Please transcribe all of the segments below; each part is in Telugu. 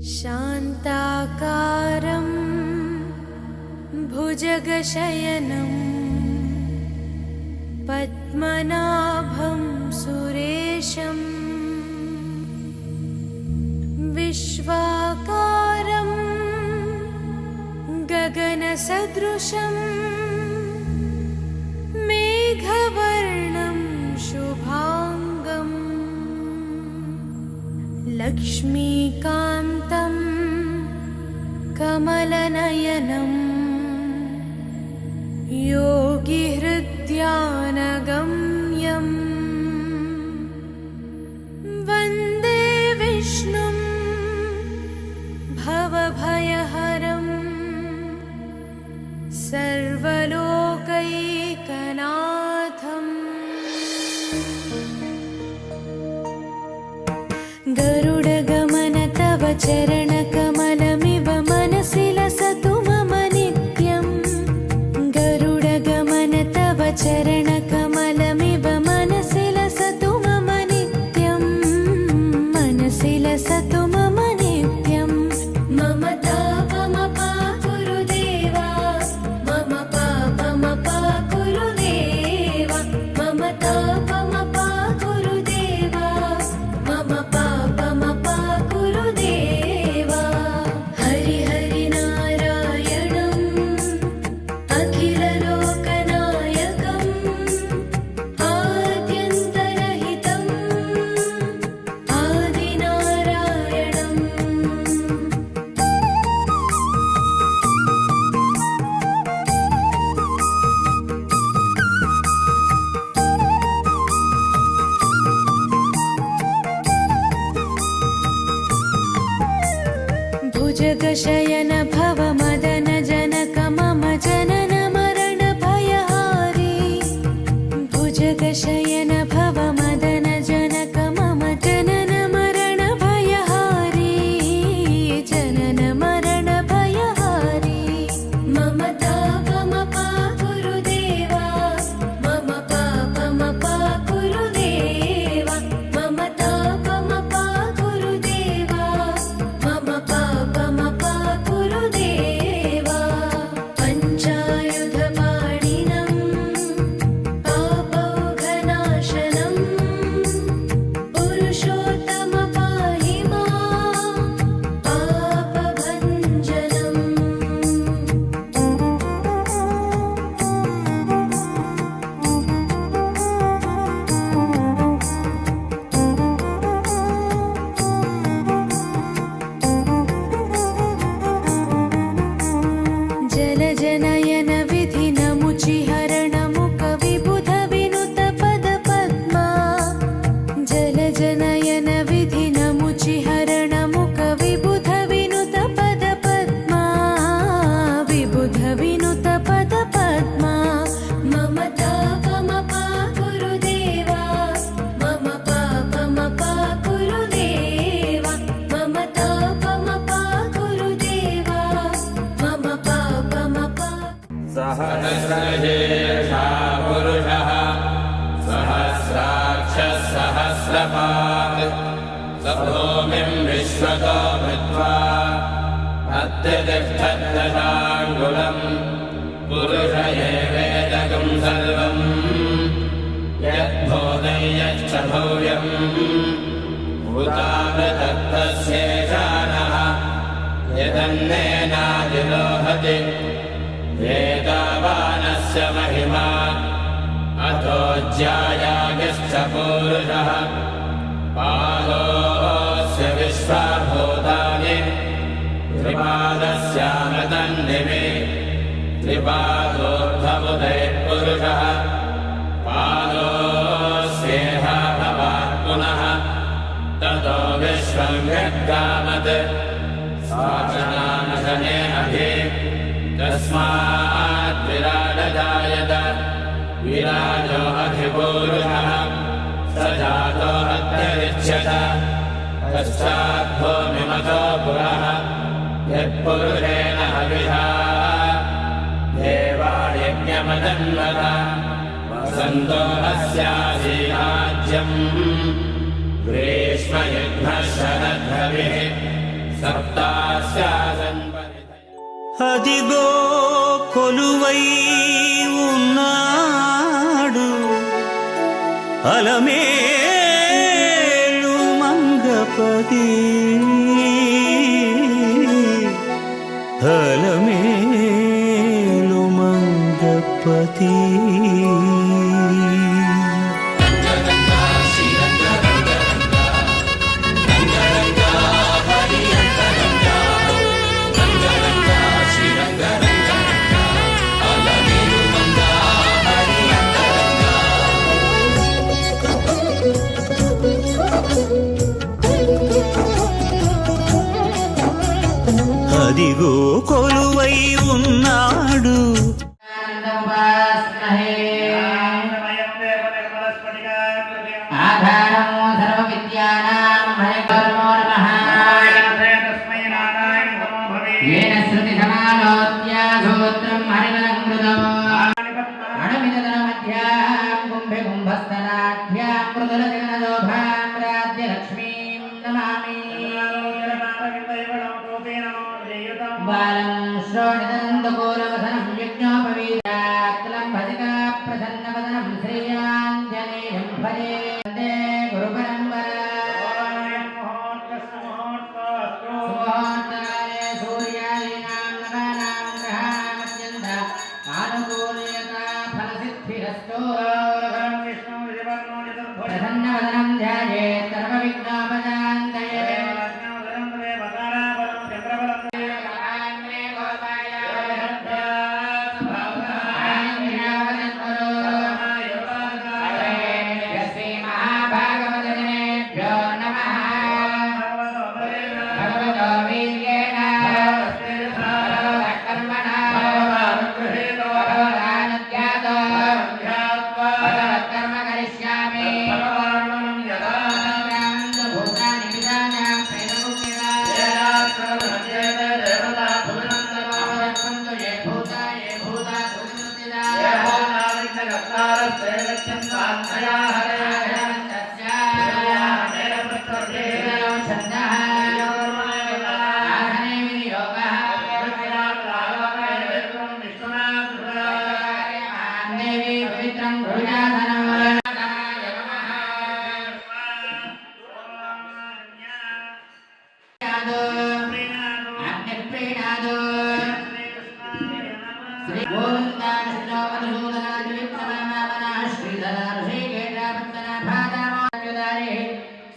शान्ताकारं भुजगशयनं पद्मनाभं सुरेशं विश्वाकारं गगनसदृशं मेघवर्णं शुभांगं लक्ष्मीकान्तं कमलनयनं योगिहृद्यानगम्यं वन्दे विष्णुं भवभयहरं सर्वलोकैकनाथम्। गरुडगमन तव चरणकमलमिव मनसि लसतु मम नित्यं। गरुडगमन तव चरणकमलमिव मनसि लसतु मम नित्यं। मनसि लसतु मम नित्यं। मम तापमपाकुरु देवा, मम पापमपाकुरु देवा, मम तापमपाकुरु देवा, मम पापमपाकुरु देवा। हरि हरि नारायणम् अखिललोकनायकम् आद्यन्तरहितम् आदिनारायणम्। भुजगशयन भव मदन जनक मम जनन मरण भयहारी। भुजगशयन भव मदन जनक मम जनन मरण भयहारी। जनन मरण भयहारी। मम तापमपाकुरु देवा, मम पापमपाकुरु देवा, मम तापमपाकुरु देवा, मम पापमपाकुरु देवा। पञ्चायुधपाणिनं पापौघनाशनं पुरुषोत्तम पाहि मां पापभञ्जनम्। जलजनयन विधिनमुचिहरणमुख विबुध विनुत पद पद्मा। जलजनयन विधिनमुचिहरणमुख विबुध विनुत पद पद्मा। विबुध विनुत पद पद्मा। मम तापमपाकुरु देवा, मम पापमपाकुरु देवा, मम तापमपाकुरु देवा, मम पापमपा। सहस्रशीर्षा पुरुषः सहस्राक्षः सहस्रपात् स भूमिं विश्वतो भूत्वा अत्यतिष्ठद्दशाङ्गुलम्। पुरुष एवेदकं सर्वं यद्भूतं यच्च भव्यं भूतामृतत्तस्येषानः यदन्नेनादिलोहति। वेदावानस्य महिमा अथो ज्यायागश्च पूरुषः पादोऽस्य विश्वभूतानि त्रिपादस्यामृतन्निमे। त्रिपादोऽर्धबुधैः पुरुषः पादोऽस्येह भवात् पुनः ततो विश्वं यद्गामत् साचनानशने अभि। तस्मात् विराडजायत विराजो अधिपूरुषः स जातो अत्यरिच्यत। पश्चात् भूमिमतो पुरः यत्पुरुषेण हविषा देवा यज्ञमदन्वत। वसन्तो अस्यासीराज्यम् ग्रीष्मयुग्मः शरद्रविः स సప్తాస్యాసన్ అదిగో కొలువై ఉన్నాడు అలమేలు మంగపతి అలమేలు మంగపతి అదిగో కొలువై ఉన్నాడు ఆధారమో సర్వ విద్యానాం భయకర్మో నమః ఏన శృతి సమాలోక్య సూత్రం హరివరం కృతం అణమిదన మధ్యాం కుంభే కుంభస్థనాఢ్యాం మృదులజగనదోభాం రాజ్యలక్ష్మీం నమామి బాలం శ్రోణితందకూలవసనం యజ్ఞోపవీతాత్లం భజికా ప్రసన్నవదనం శ్రీయాంజనేయం భజే వందే గురుపరంపరాం సుముహూర్తకాలే సూర్యాదీనాం నవానాం గ్రహాణమత్యంత ఆనుకూల్యతా ఫలసిద్ధిరస్తు ప్రసన్నవదనం ధ్యాయేత్ సర్వవిఘ్నోపశాంతయే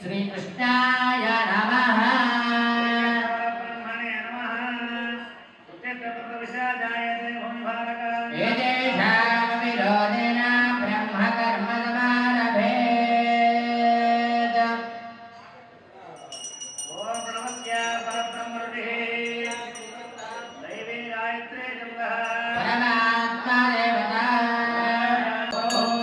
శ్రీకృష్ణాయ నమః ఏదేషాం విరోధేన బ్రహ్మ కర్మ సమారభేత్ ఓం నమస్య పరబ్రహ్మణే దైవీ గాయత్రీ జపః పరమాత్మా దేవతా ఓం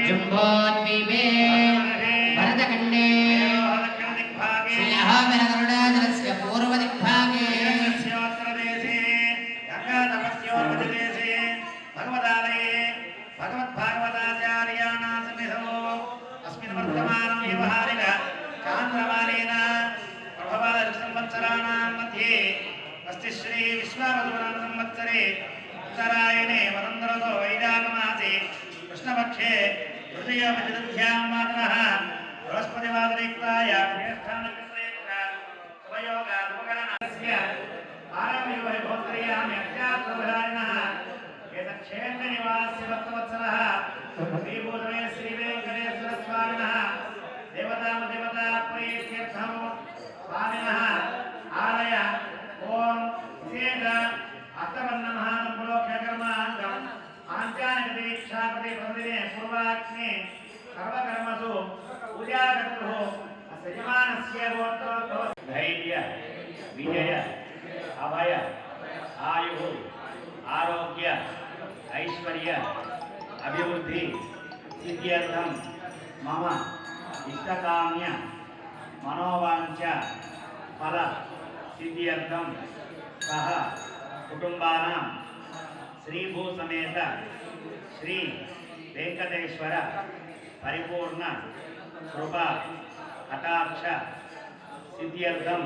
జంబోద్వీపే భరతఖండే శ్రీలహావరగరుడాచలస్య పూర్వదిగ్భాగే భగవదాలయే భగవద్భాగవతాచార్యాణాం సన్నిధౌ అస్మిన్ వర్తమానం వ్యవహారిక చాంద్రమానేన ప్రభవాద సంవత్సరాణాం మధ్యే అస్తి శ్రీ విశ్వావసునామ సంవత్సరే ఉత్తరాయణే వరందరతో వైశాఖమాసే కృష్ణపక్షే తృతీయోపచతుర్థ్యాం మాతరః బృహస్పతివాదయుక్తాయ ఉపయోగాదుపకరణస్య ఆరమయోగోత్తరీయామి అత్యాత్మధారిణः ఏతక్షేత్రనివాస్య భక్తవత్సలः శ్రీభూతమే శ్రీవేంకటేశ్వరస్వామినः దేవతాప్రీత్యర్థం స్వామినः ఆలయ ఓం విశేష అష్టవర్ణమహానంపులోక్షకర్మాంగం పాంచానకదీక్షాపతి ప్రతిదినే పూర్వాగ్నే సర్వకర్మసు పూజాకర్తృ సజమానస్య గోత్రోద్భవ ధైర్య విజయ అభయ ఆయు ఆరోగ్య ఐశ్వర్య అభివృద్ధి సిద్ధ్యర్థం మమ ఇష్టకామ్య మనోవాంఛ ఫల సిద్ధ్యర్థం సహ కుటుంబానాం శ్రీభూ సమేత శ్రీ వెంకటేశ్వర పరిపూర్ణ కృప కటాక్ష సిద్ధ్యర్థం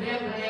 Amen.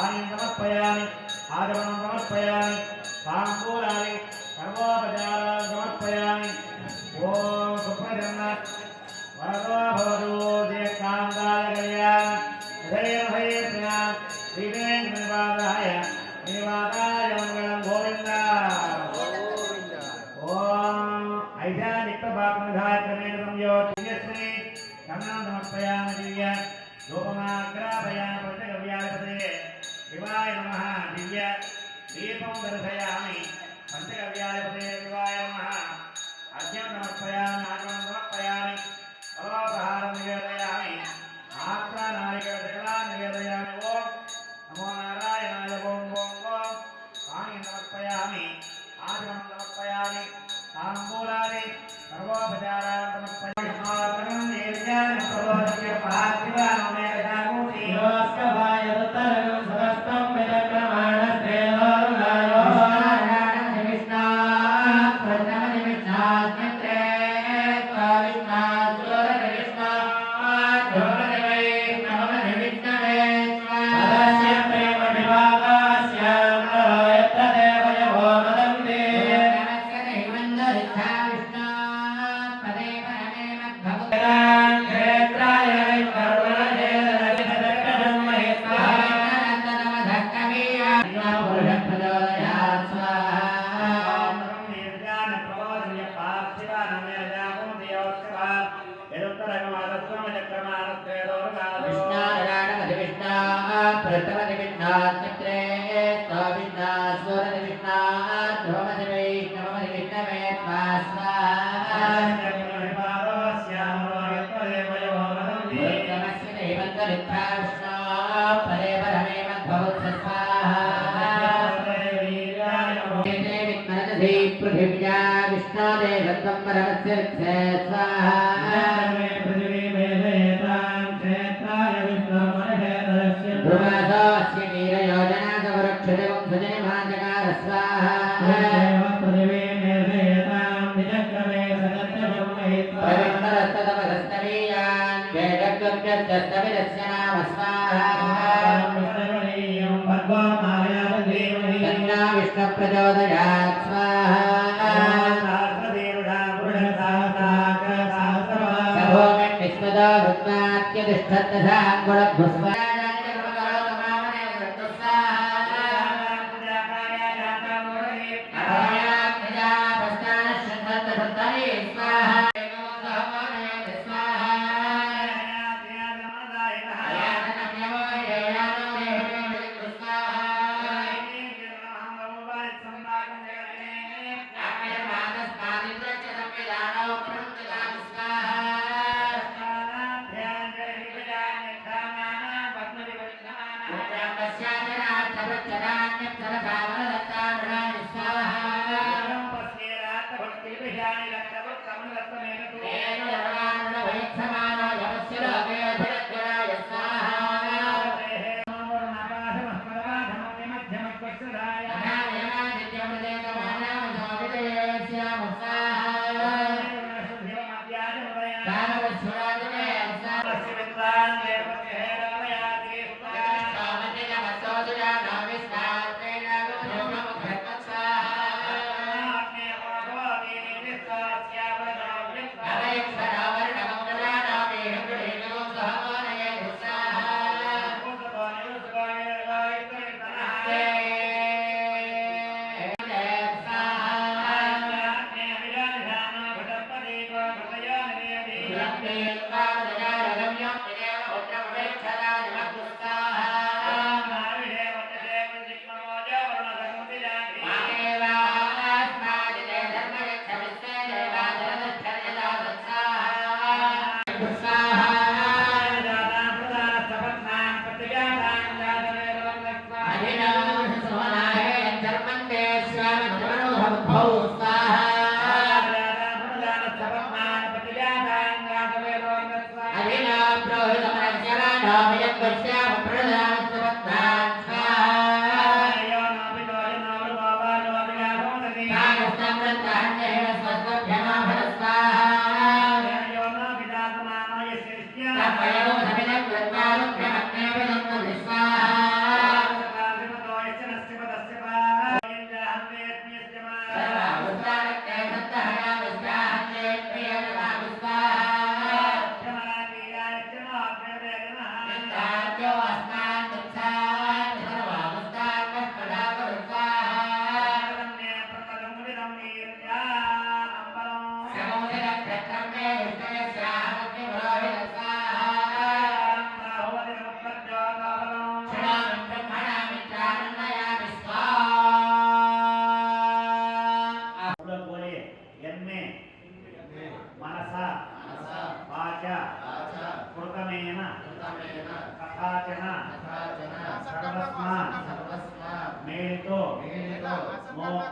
पानीं समर्पयामि आगमनं समर्पयामि ताम्बूलानि सर्वोपचारान् समर्पयामि ॐ सुप्रजन्नत् वरदो भवतु दीर्घकान्ताय कल्याण हृदयभयेभ्यः श्रीवेङ्कटनिवासाय निवासाय मङ्गलं गोविन्द ॐ ऐशानिक्तपापनिधाय क्रमेण संयोज्यश्री कमलं समर्पयामि दिव्य धूपमाग्रापयामि पञ्चगव्याधिपतये शिवाय नमः दिव्य दीपं दर्शयामि पञ्चगव्याधिपतये शिवाय नमः अर्घ्यं समर्पयामि आगमनं समर्पयामि फलोपहारं निवेदयामि आत्मानायकजगलान् निवेदयामि ॐ नमो नारायणाय ॐ पानीं समर्पयामि आगमनं समर्पयामि ताम्बूलानि सर्वोपचारान् समर्पयामि निर्ज्ञानं प्रबोध्य पार्थिवानो मे गजामूर्ति योऽस्कभाय तत्तरं समस्तं विदक्रमाणस्ते लोरुगायो पृथिव्या विष्णुदेवत्वं परमस्य स्वाहा पृथिवी वेदयतां क्षेत्राय विष्णुमहेतरस्य ध्रुवसोऽस्य वीरयोजनागवरक्षदेवं सुजनिभाजकार स्वाहा पृथिवी वेदयतां निजक्रमे सदत्यवं महित्वा परमरस्ततमस्तवीयान् वेदकृत्यस्तविदस्य नाम स्वाहा भगवो मायादेवहि तन्ना विष्णु प्रचोदयात्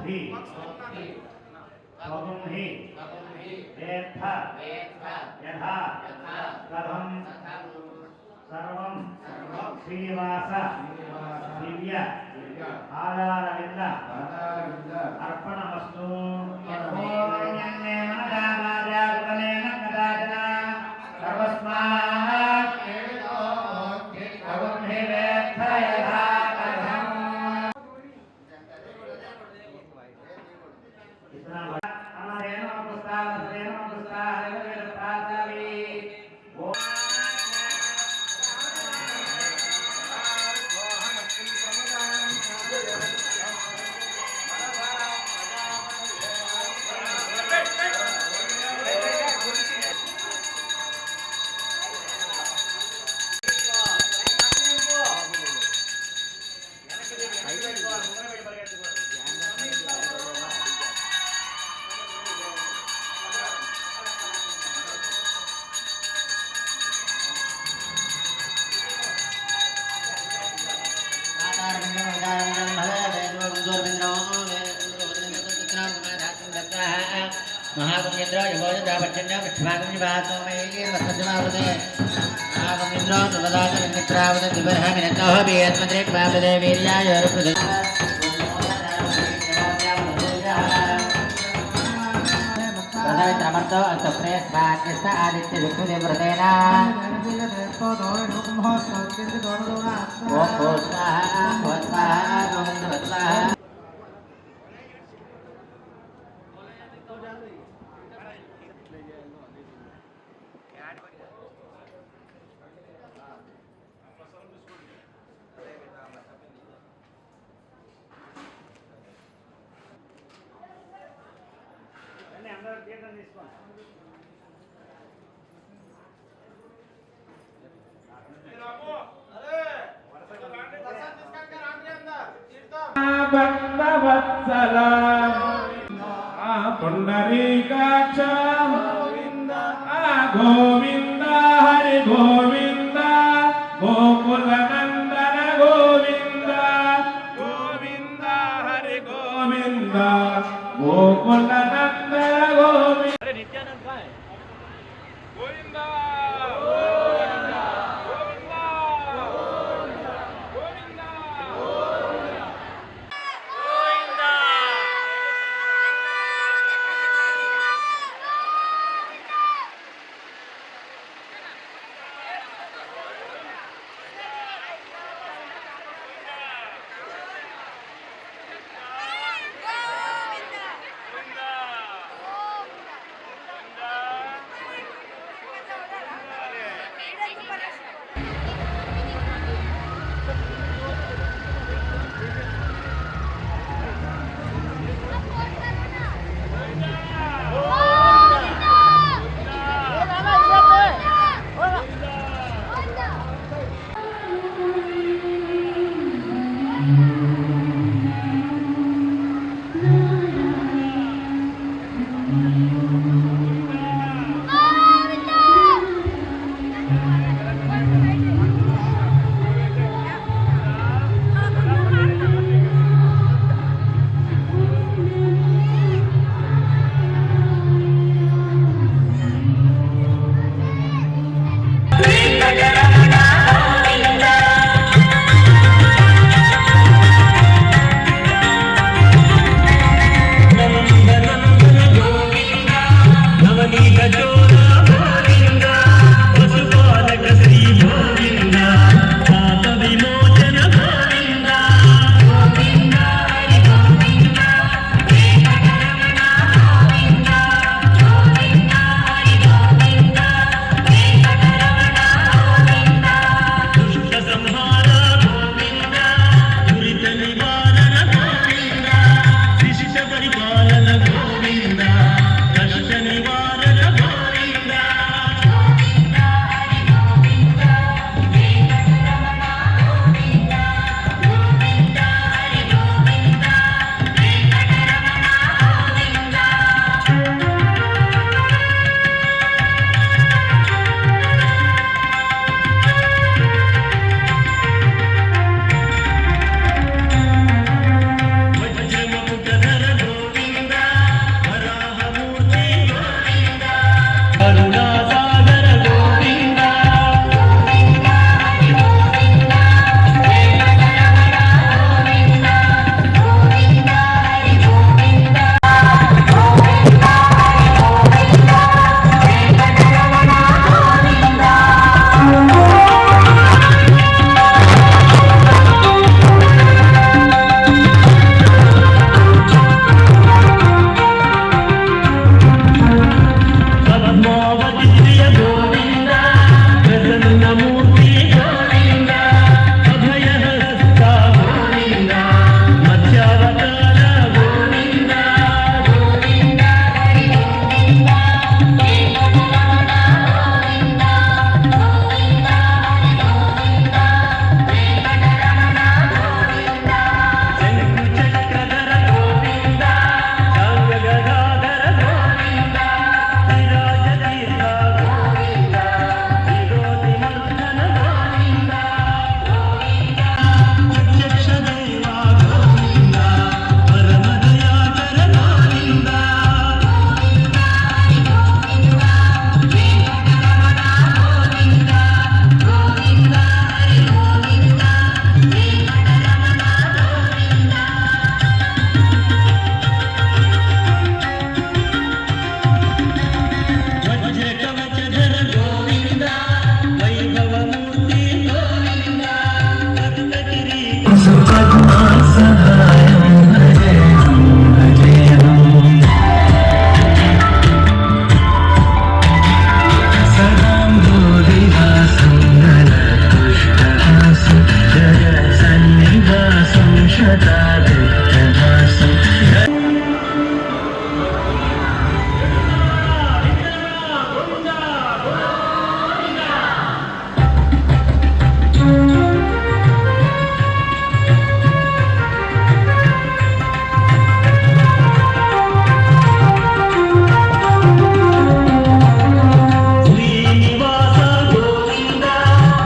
वोद्धि स्वगुंहि वेत्थ यथा कथं सर्वं श्रीनिवास दिव्य आधारविंद अर्पणमस्तु सर्वस्मात् महागुण्येन्द्र युवोजदा पच्चन्या पृष्ठभागं निवासो मेये वसजमावदे महागुण्येन्द्र प्रवदात नित्रावदे दिवरः मिनतः वेत्मद्रे पावदे वीर्याय रुपदे प्रदायत्रमर्तो अस्तप्रे स्वाक्यस्त आदित्य विष्णुदेवव्रतेना ओम भो स्वाहा गोविन्द स्वाहा पुंडरीकाक्ष गोविंद हरि गोविंद गोकुलनंदन गोविंद गोविंद हरि गोविंद गोकुलनंदन गोविंद नित्यानंद काय गोविंद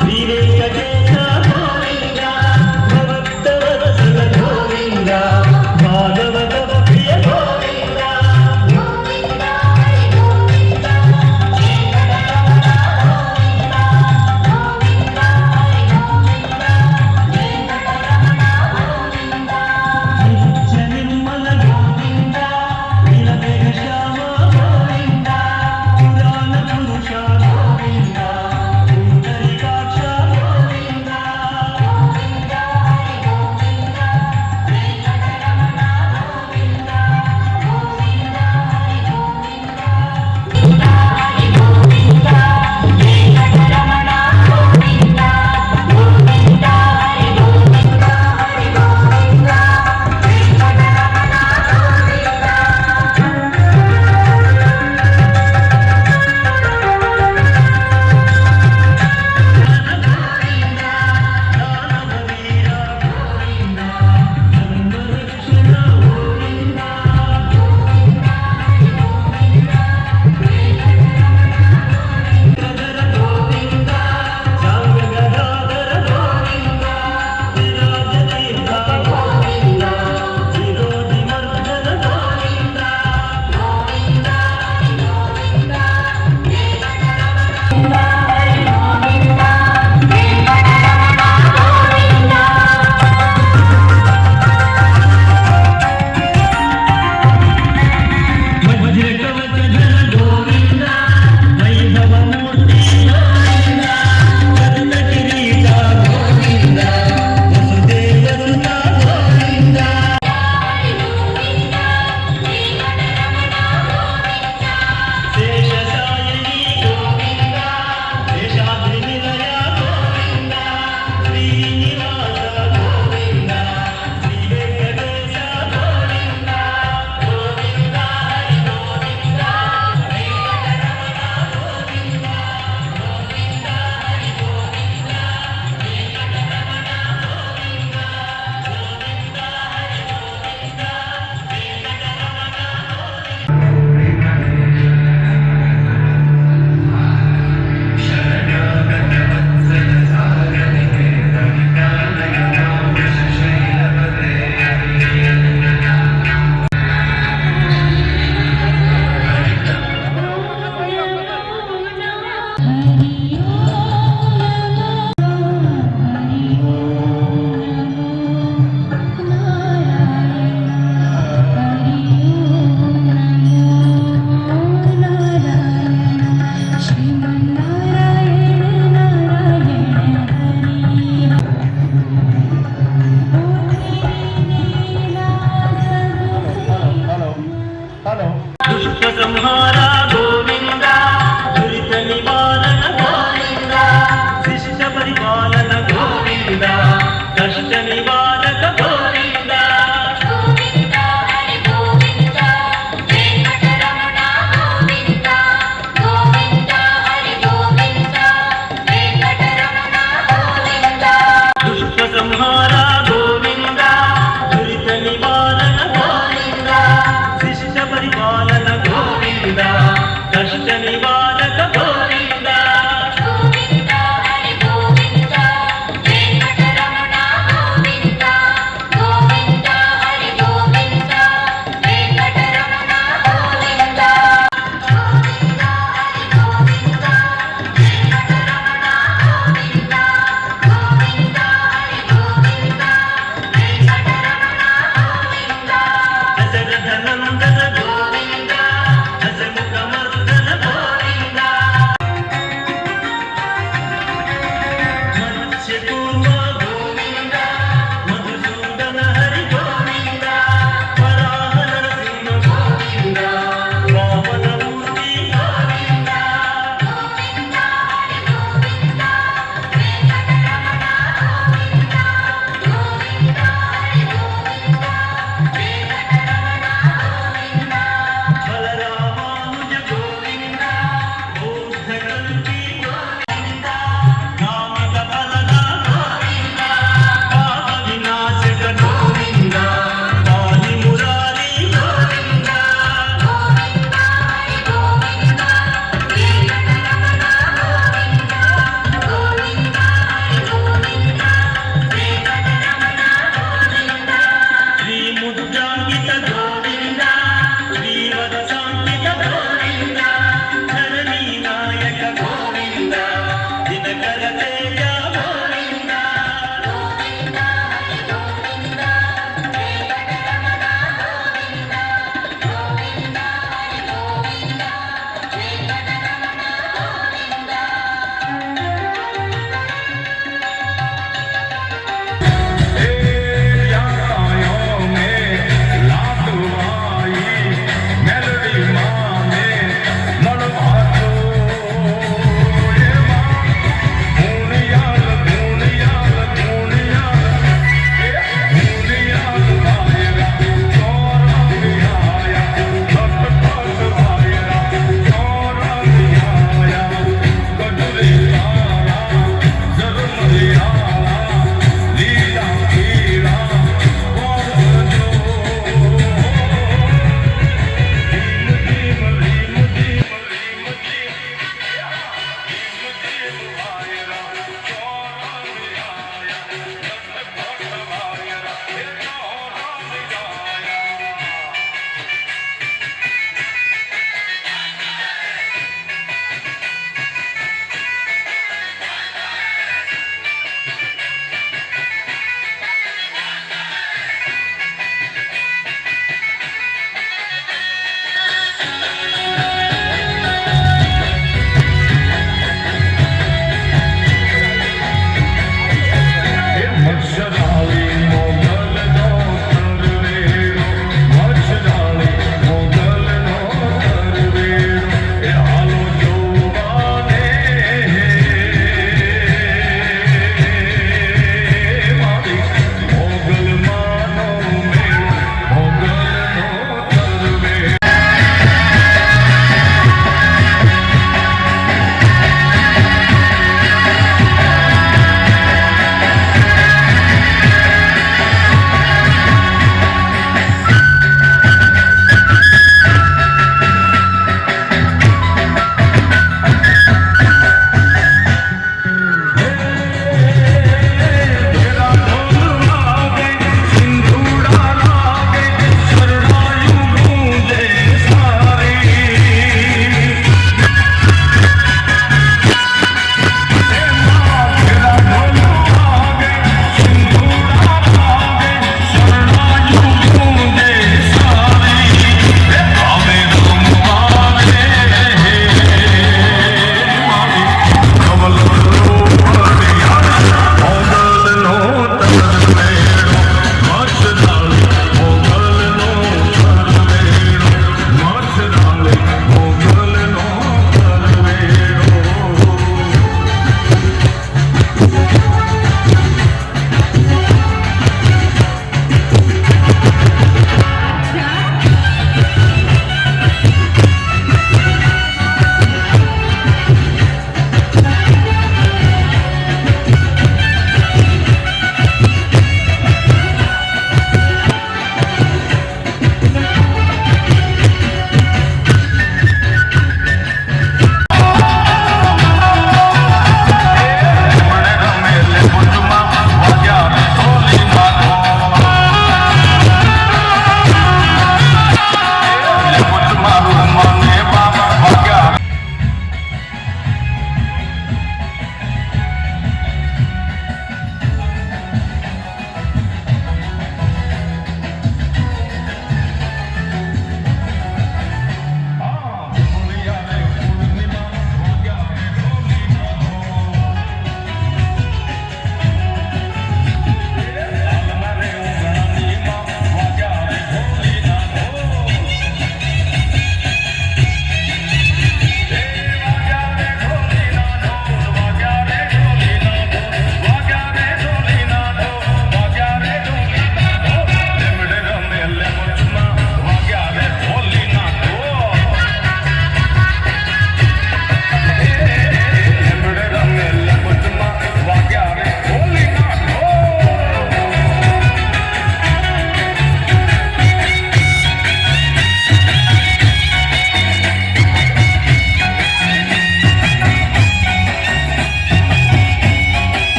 శ్రీ వెంకటేశ గోవింద భక్తవత్సల గోవింద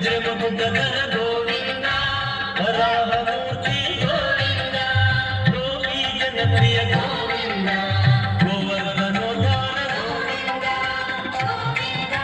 వజ్రముఖధర గోవింద వరాహమూర్తి గోవింద గోపీ జనప్రియ గోవింద గోవర్ధనోద్ధార గోవింద గోవింద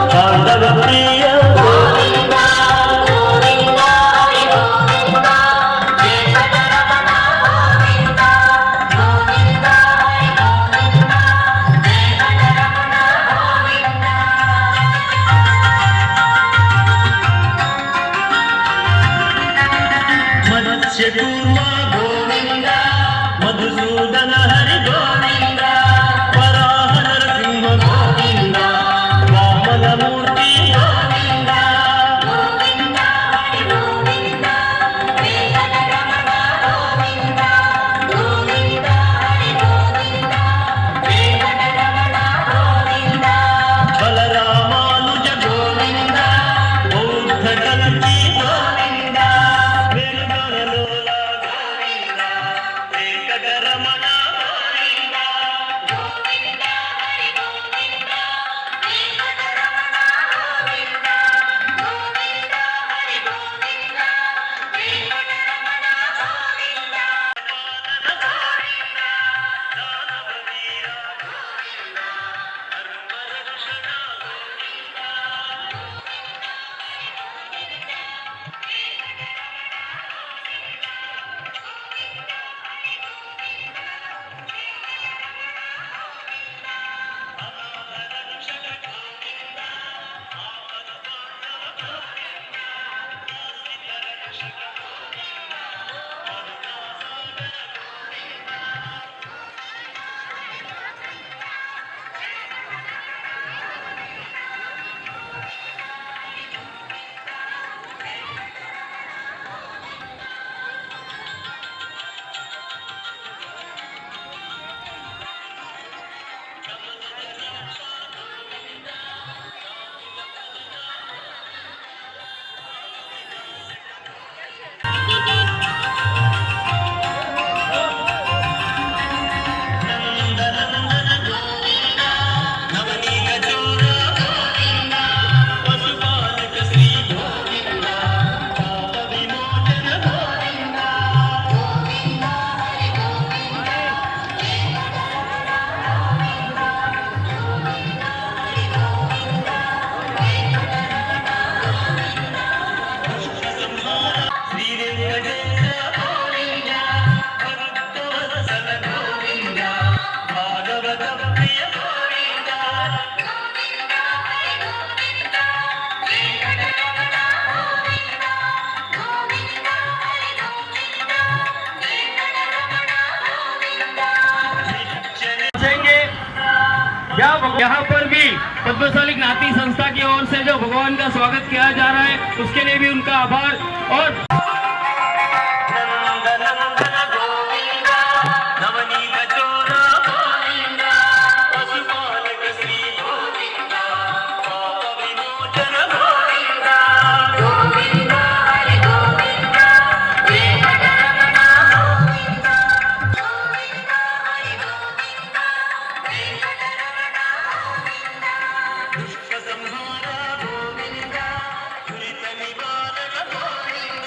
దినకర ప్రియ గోవింద గోవింద హరి గోవింద వెంకటరమణ గోవింద గోవింద హరి గోవింద వెంకటరమణ గోవింద మత్స్యకూర్మ గోవింద మధుసూదన హరి గోవింద వరాహ నరసింహ గోవింద వామనమూర్తి గోవింద గోవింద హరి గోవింద వెంకటరమణ గోవింద గోవింద హరి గోవింద వెంకటరమణ గోవింద బలరామానుజ గోవింద బౌద్ధ కల్కి గోవింద వెంకటలోల గోవింద వెంకటరమణ గోవింద గోవింద హరి గోవింద వెంకటరమణ గోవింద గోవింద హరి గోవింద వెంకటరమణ గోవింద గోవింద దానవ వీర గోవింద హనుమర ఋషణ గోవింద నందనందన గోవింద నవనీత చోర గోవింద పశుపాలక శ్రీ గోవింద పాప విమోచన గోవింద గోవింద హరి గోవింద శ్రీ వెంకటేశ్వర గోవింద భక్తవత్సల గోవింద భాగవత ప్రియ గోవింద గోవింద హరి గోవింద వెంకటరమణ గోవింద గోవింద హరి గోవింద వెంకటరమణ గోవింద यहाँ पर भी पद्मशाली ज्ञाति संस्था की ओर से जो भगवान का स्वागत किया जा रहा है उसके लिए भी उनका आभार। और నందనందన గోవింద నవనీత చోర గోవింద పశుపాలక శ్రీ గోవింద పాప విమోచన గోవింద గోవింద హరి గోవింద వెంకటరమణ గోవింద గోవింద హరి గోవింద వెంకటరమణ గోవింద దుష్ట సంహార గోవింద దురిత నివారణ గోవింద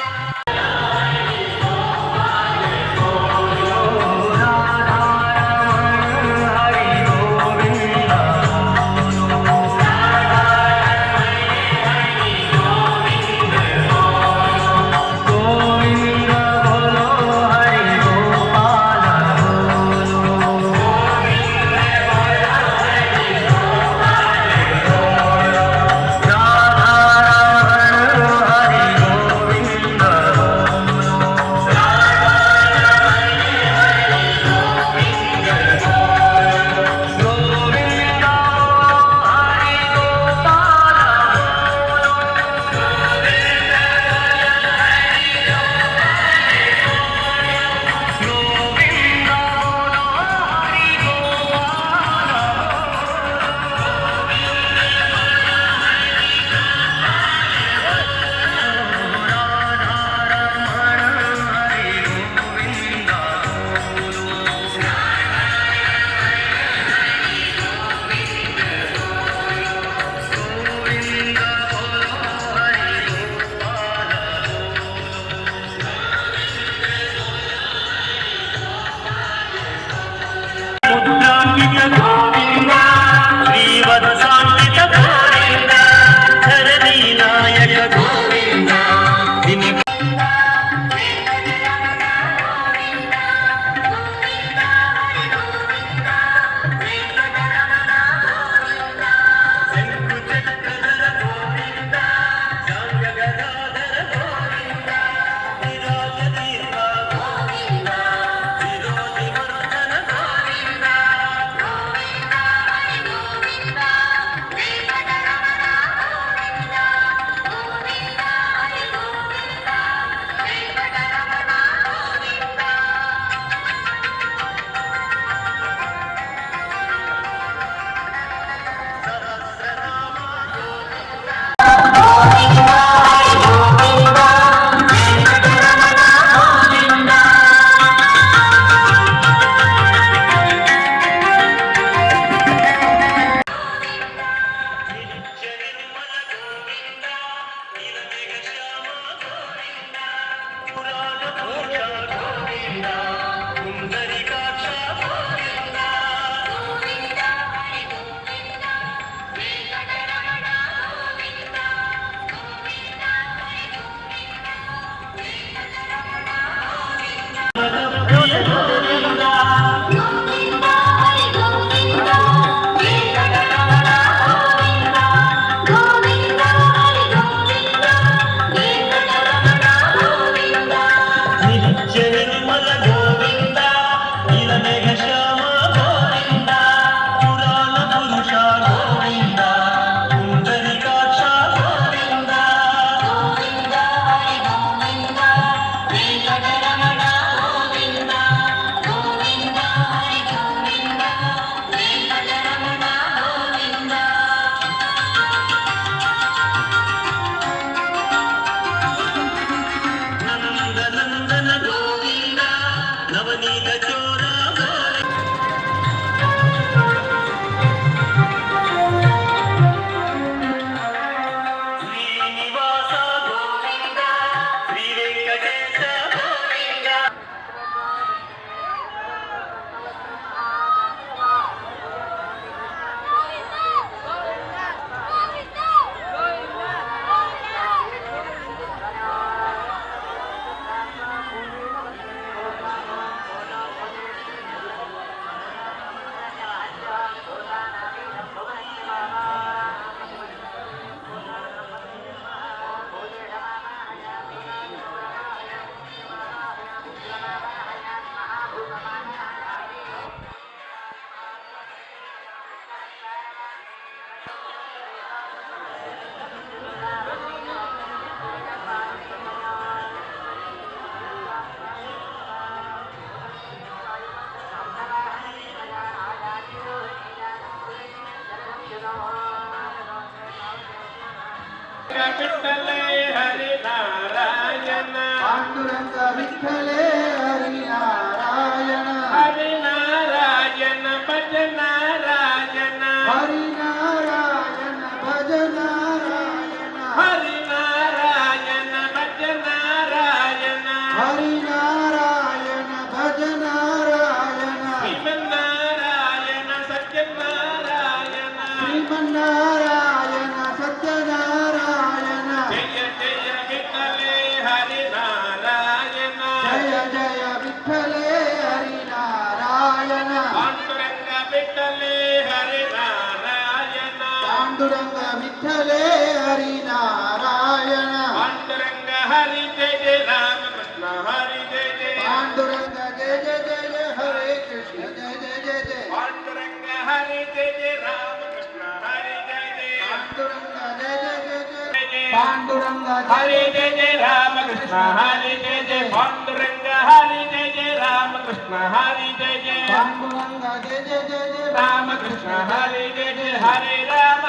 విఠలే హరి నారాయణ పాండురంగ విఠలే హరి నారాయణ హరి నారాయణ భజ నారాయణ హరి నారాయణ భజ నారాయణ హరి నారాయణ భజ నారాయణ హరి నారాయణ భజ నారాయణ శ్రీమన్నారాయణ సత్యనారాయణ శ్రీమన్నారాయణ సత్యనారాయణ జయ జయ విఠలే హరి నారాయణ జయ జయ విఠలే హరి నారాయణ పాండురంగ విఠలే హరి నారాయణ పాండురంగ విఠలే హరి నారాయణ పాండురంగ హరి జయ జయ రామకృష్ణ హరి జయ జయ పాండురంగ జయ జయ జయ హరే కృష్ణ జయ జయ జయ జయ పాండురంగ హరి జయ జయ రామకృష్ణ హరి జయ జయ పాండురంగ జయ జయ జయ జయ జయ పాండురంగ హరి జయ జయ రామకృష్ణ హరి జయ జయ పాండురంగ హరి జయ జయ రామకృష్ణ హరి జయ జయ పాండురంగ జయ జయ జయ జయ రామకృష్ణ హరి జయ జయ హరే రామ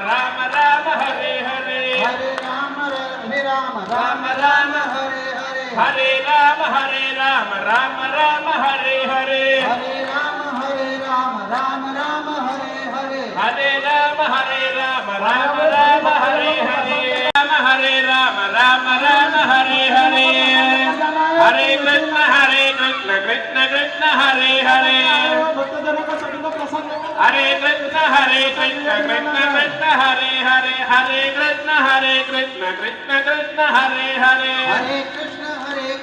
రామ రామ హరే హరే హరే రామ రామ రామ హరే హరే హరే రామ రామ రామ హరే హరే హరే రామ రామ రామ హరే హరే హరే రామ రామ రామ హరే హరే రామ హరే రామ హరే హరే హరే కృష్ణ కృష్ణ కృష్ణ హరే హరే హరే కృష్ణ కృష్ణ కృష్ణ హరే హరే హరే కృష్ణ కృష్ణ కృష్ణ హరే హరే హరే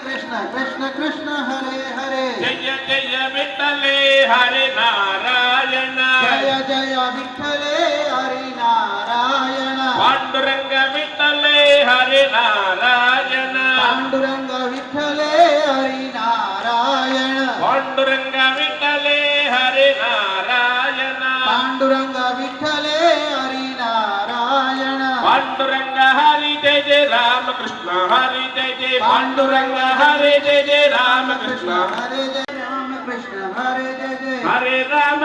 కృష్ణ కృష్ణ కృష్ణ హరే హరే జయ జయ విఠలే హరి నారాయణ జయ జయ విఠలే హరి నారాయణ పాండురంగ విఠలే హరి నారాయణ పాండురంగ విఠలే హరి నారాయణ పాండురంగ విఠలే హరి నారాయణ పాండురంగ విఠలే హరి నారాయణ పాండురంగ హరి జయ జయ రామకృష్ణ హరి జయ జయ పాండురంగ హరి జయ జయ రామకృష్ణ హరే జయ రామ కృష్ణ హరే జయ జయ హరే రామ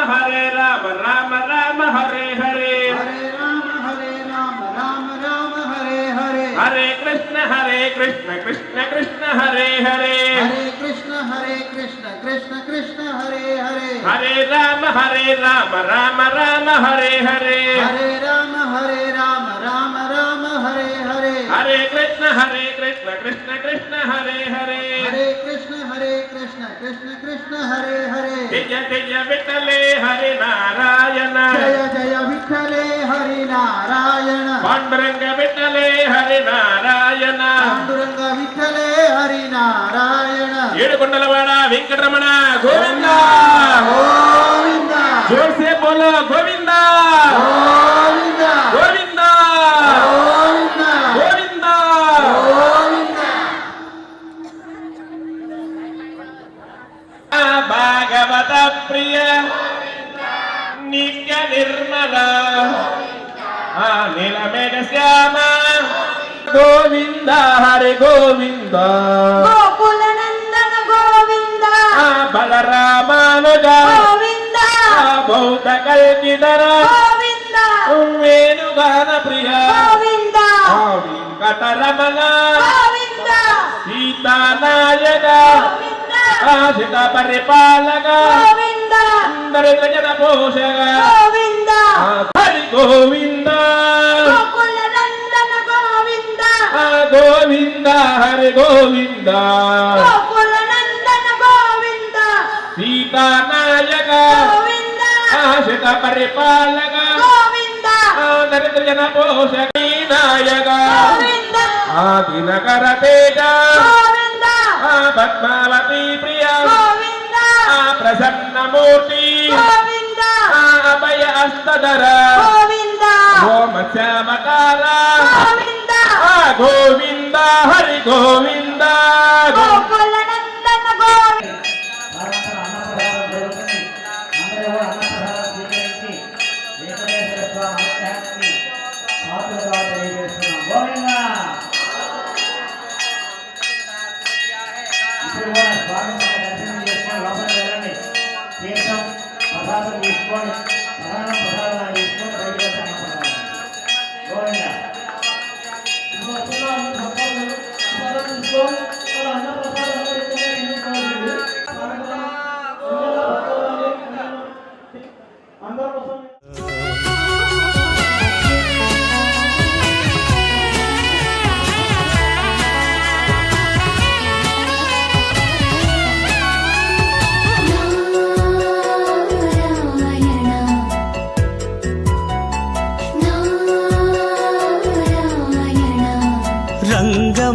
రామ రామ హరే హరే హరే రామ రామ రామ హరే హరే హరే కృష్ణ కృష్ణ కృష్ణ హరే హరే హరే కృష్ణ కృష్ణ కృష్ణ హరే హరే హరే రామ రామ రామ హరే హరే హరే రామ రామ రామ హరే హరే హరే కృష్ణ కృష్ణ కృష్ణ హరే హరే హరే కృష్ణ కృష్ణ కృష్ణ హరే హరే జయ జయ విఠలే హరి నారాయణ జయ జయ విఠలే హరి నారాయణ పాండురంగ విఠలే హరి నారాయణ పాండురంగ విఠలే హరి నారాయణ ఏడుకొండలవాడ వెంకటరమణ గోవింద గోవింద జోర్ సే బోలో గోవింద గోవింద గోవింద గోవింద గోవింద గోవింద భాగవత ప్రియ నిత్య నిర్మల నీలమేఘ శ్యామ గోవింద హరి గోవింద గోకులనందన గోవింద బలరామానుజ గోవింద బౌద్ధ కల్కిధర గోవింద వేణుగాన ప్రియ గోవింద వెంకటరమణ గోవింద సీతానాయక గోవింద ఆశిత పరిపాలక గోవింద దరిద్ర జన పోషక గోవింద హరి గోవింద గోకులనందన గోవింద గోవింద హరి గోవింద గోకులనందన గోవింద సీతానాయక గోవింద ఆశిత పరిపాలక గోవింద దరిద్ర జన పోషక నాయక గోవింద దినకర తేజ గోవింద పద్మావతి ప్రియ గోవింద ప్రసన్నమూర్తి గోవింద అభయ అస్తధర గోవింద గోమశ్యామకార గోవింద గోవింద హరి గోవింద గోకులనందన గోవింద తీసుకోండి ప్రధాన ప్రసాదం తీసుకొని బయటకు వచ్చి అన్నప్రసాదం గోవింద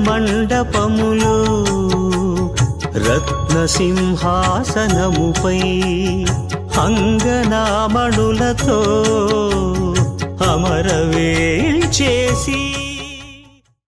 మండపములో రత్నసింహాసనముపై అంగనామణులతో అమరవేల్ చేసి